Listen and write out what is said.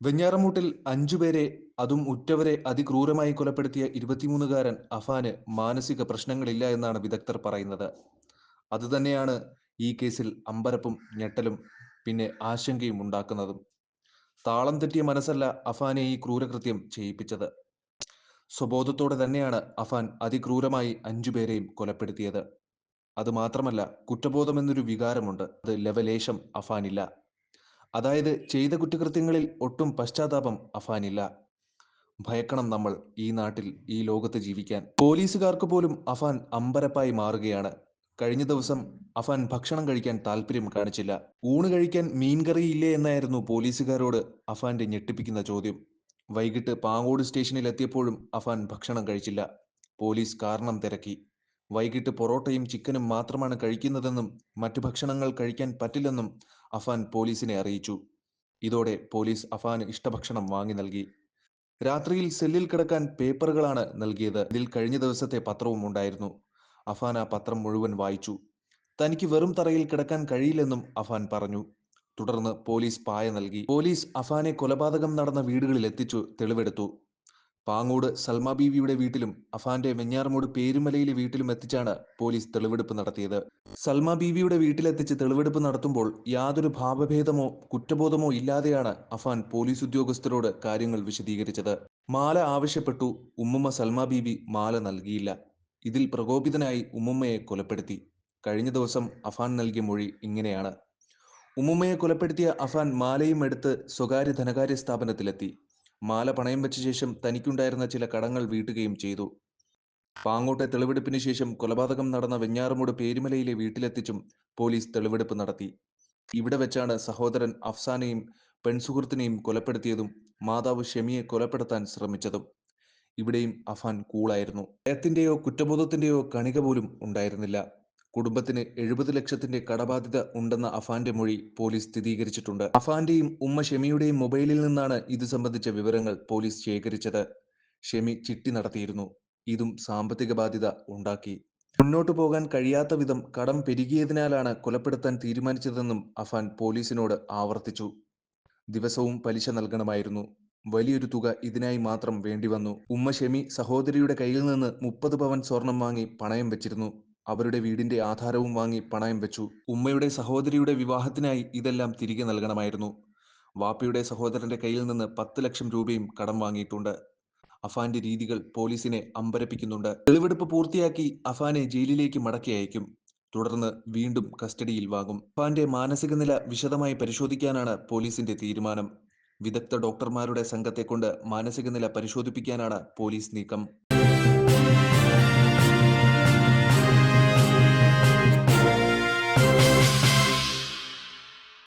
വെഞ്ഞാറമൂട്ടിൽ 5 പേരെ, അതും ഉറ്റവരെ അതിക്രൂരമായി കൊലപ്പെടുത്തിയ 23-കാരൻ അഫാന് മാനസിക പ്രശ്നങ്ങളില്ല എന്നാണ് വിദഗ്ധർ പറയുന്നത്. അതുതന്നെയാണ് ഈ കേസിൽ അമ്പരപ്പും ഞെട്ടലും പിന്നെ ആശങ്കയും ഉണ്ടാക്കുന്നതും. താളം തെറ്റിയ മനസ്സല്ല അഫാനെ ഈ ക്രൂരകൃത്യം ചെയ്യിപ്പിച്ചത്. സ്വബോധത്തോടെ തന്നെയാണ് അഫാൻ അതിക്രൂരമായി 5 പേരെയും കൊലപ്പെടുത്തിയത്. അതുമാത്രമല്ല, കുറ്റബോധമെന്നൊരു വികാരമുണ്ട്. അത് ലവലേശം അഫാനില്ല. അതായത് ചെയ്ത കുറ്റകൃത്യങ്ങളിൽ ഒട്ടും പശ്ചാത്താപം അഫാനില്ല. ഭയക്കണം നമ്മൾ ഈ നാട്ടിൽ, ഈ ലോകത്ത് ജീവിക്കാൻ. പോലീസുകാർക്ക് പോലും അഫാൻ അമ്പരപ്പായി മാറുകയാണ്. കഴിഞ്ഞ ദിവസം അഫാൻ ഭക്ഷണം കഴിക്കാൻ താല്പര്യം കാണിച്ചില്ല. ഊണ് കഴിക്കാൻ മീൻകറി ഇല്ലേ എന്നായിരുന്നു പോലീസുകാരോട് അഫാന്റെ ഞെട്ടിപ്പിക്കുന്ന ചോദ്യം. വൈകിട്ട് പാങ്ങോട് സ്റ്റേഷനിൽ എത്തിയപ്പോഴും അഫാൻ ഭക്ഷണം കഴിച്ചില്ല. പോലീസ് കാരണം തിരക്കി. വൈകിട്ട് പൊറോട്ടയും ചിക്കനും മാത്രമാണ് കഴിക്കുന്നതെന്നും മറ്റു ഭക്ഷണങ്ങൾ കഴിക്കാൻ പറ്റില്ലെന്നും അഫാൻ പോലീസിനെ അറിയിച്ചു. ഇതോടെ പോലീസ് അഫാന് ഇഷ്ടഭക്ഷണം വാങ്ങി നൽകി. രാത്രിയിൽ സെല്ലിൽ കിടക്കാൻ പേപ്പറുകളാണ് നൽകിയത്. ഇതിൽ കഴിഞ്ഞ ദിവസത്തെ പത്രവും ഉണ്ടായിരുന്നു. അഫാൻ ആ പത്രം മുഴുവൻ വായിച്ചു. തനിക്ക് വെറും തറയിൽ കിടക്കാൻ കഴിയില്ലെന്നും അഫാൻ പറഞ്ഞു. തുടർന്ന് പോലീസ് പായ നൽകി. പോലീസ് അഫാനെ കൊലപാതകം നടന്ന വീടുകളിൽ എത്തിച്ചു തെളിവെടുത്തു. പാങ്ങോട് സൽമ ബീവിയുടെ വീട്ടിലും അഫാന്റെ വെഞ്ഞാറമൂട് പേരുമലയിലെ വീട്ടിലും എത്തിച്ചാണ് പോലീസ് തെളിവെടുപ്പ് നടത്തിയത്. സൽമ ബീവിയുടെ വീട്ടിലെത്തിച്ച് തെളിവെടുപ്പ് നടത്തുമ്പോൾ യാതൊരു ഭാവഭേദമോ കുറ്റബോധമോ ഇല്ലാതെയാണ് അഫാൻ പോലീസ് ഉദ്യോഗസ്ഥരോട് കാര്യങ്ങൾ വിശദീകരിച്ചത്. മാല ആവശ്യപ്പെട്ടു. ഉമ്മുമ്മ സൽമ ബീവി മാല നൽകിയില്ല. ഇതിൽ പ്രകോപിതനായി ഉമ്മുമ്മയെ കൊലപ്പെടുത്തി. കഴിഞ്ഞ ദിവസം അഫാൻ നൽകിയ മൊഴി ഇങ്ങനെയാണ്. ഉമ്മുമ്മയെ കൊലപ്പെടുത്തിയ അഫാൻ മാലയും എടുത്ത് സ്വകാര്യ ധനകാര്യ സ്ഥാപനത്തിലെത്തി. മാല പണയം വെച്ച ശേഷം തനിക്കുണ്ടായിരുന്ന ചില കടങ്ങൾ വീട്ടുകയും ചെയ്തു. പാങ്ങോട്ടെ തെളിവെടുപ്പിന് ശേഷം കൊലപാതകം നടന്ന വെഞ്ഞാറമൂട് പേരുമലയിലെ വീട്ടിലെത്തിച്ചും പോലീസ് തെളിവെടുപ്പ് നടത്തി. ഇവിടെ വെച്ചാണ് സഹോദരൻ അഫ്സാനെയും പെൺസുഹൃത്തിനെയും കൊലപ്പെടുത്തിയതും മാതാവ് ഷെമിയെ കൊലപ്പെടുത്താൻ ശ്രമിച്ചതും. ഇവിടെയും അഫാൻ കൂളായിരുന്നു. ഭയത്തിന്റെയോ കുറ്റബോധത്തിന്റെയോ കണിക പോലും ഉണ്ടായിരുന്നില്ല. കുടുംബത്തിന് 70 ലക്ഷത്തിന്റെ കടബാധ്യത ഉണ്ടെന്ന അഫാന്റെ മൊഴി പോലീസ് സ്ഥിരീകരിച്ചിട്ടുണ്ട്. അഫാന്റെയും ഉമ്മ ഷെമിയുടെയും മൊബൈലിൽ നിന്നാണ് ഇത് സംബന്ധിച്ച വിവരങ്ങൾ പോലീസ് ശേഖരിച്ചത്. ഷെമി ചിട്ടി നടത്തിയിരുന്നു. ഇതും സാമ്പത്തിക ബാധ്യത ഉണ്ടാക്കി. മുന്നോട്ടു പോകാൻ കഴിയാത്ത വിധം കടം പെരുകിയതിനാലാണ് കൊലപ്പെടുത്താൻ തീരുമാനിച്ചതെന്നും അഫാൻ പോലീസിനോട് ആവർത്തിച്ചു. ദിവസവും പലിശ നൽകണമായിരുന്നു. വലിയൊരു തുക ഇതിനായി മാത്രം വേണ്ടിവന്നു. ഉമ്മ ഷെമി സഹോദരിയുടെ കയ്യിൽ നിന്ന് 30 പവൻ സ്വർണം വാങ്ങി പണയം വെച്ചിരുന്നു. അവരുടെ വീടിന്റെ ആധാരവും വാങ്ങി പണയം വെച്ചു. ഉമ്മയുടെ സഹോദരിയുടെ വിവാഹത്തിനായി ഇതെല്ലാം തിരികെ നൽകണമായിരുന്നു. വാപ്പയുടെ സഹോദരന്റെ കയ്യിൽ നിന്ന് 10 ലക്ഷം രൂപയും കടം വാങ്ങിയിട്ടുണ്ട്. അഫാന്റെ രീതികൾ പോലീസിനെ അമ്പരപ്പിക്കുന്നുണ്ട്. തെളിവെടുപ്പ് പൂർത്തിയാക്കി അഫാനെ ജയിലിലേക്ക് മടക്കി അയക്കും. തുടർന്ന് വീണ്ടും കസ്റ്റഡിയിൽ വാങ്ങും. അഫാന്റെ മാനസിക നില വിശദമായി പരിശോധിക്കാനാണ് പോലീസിന്റെ തീരുമാനം. വിദഗ്ധ ഡോക്ടർമാരുടെ സംഘത്തെ കൊണ്ട് മാനസിക നില പരിശോധിപ്പിക്കാനാണ് പോലീസ് നീക്കം.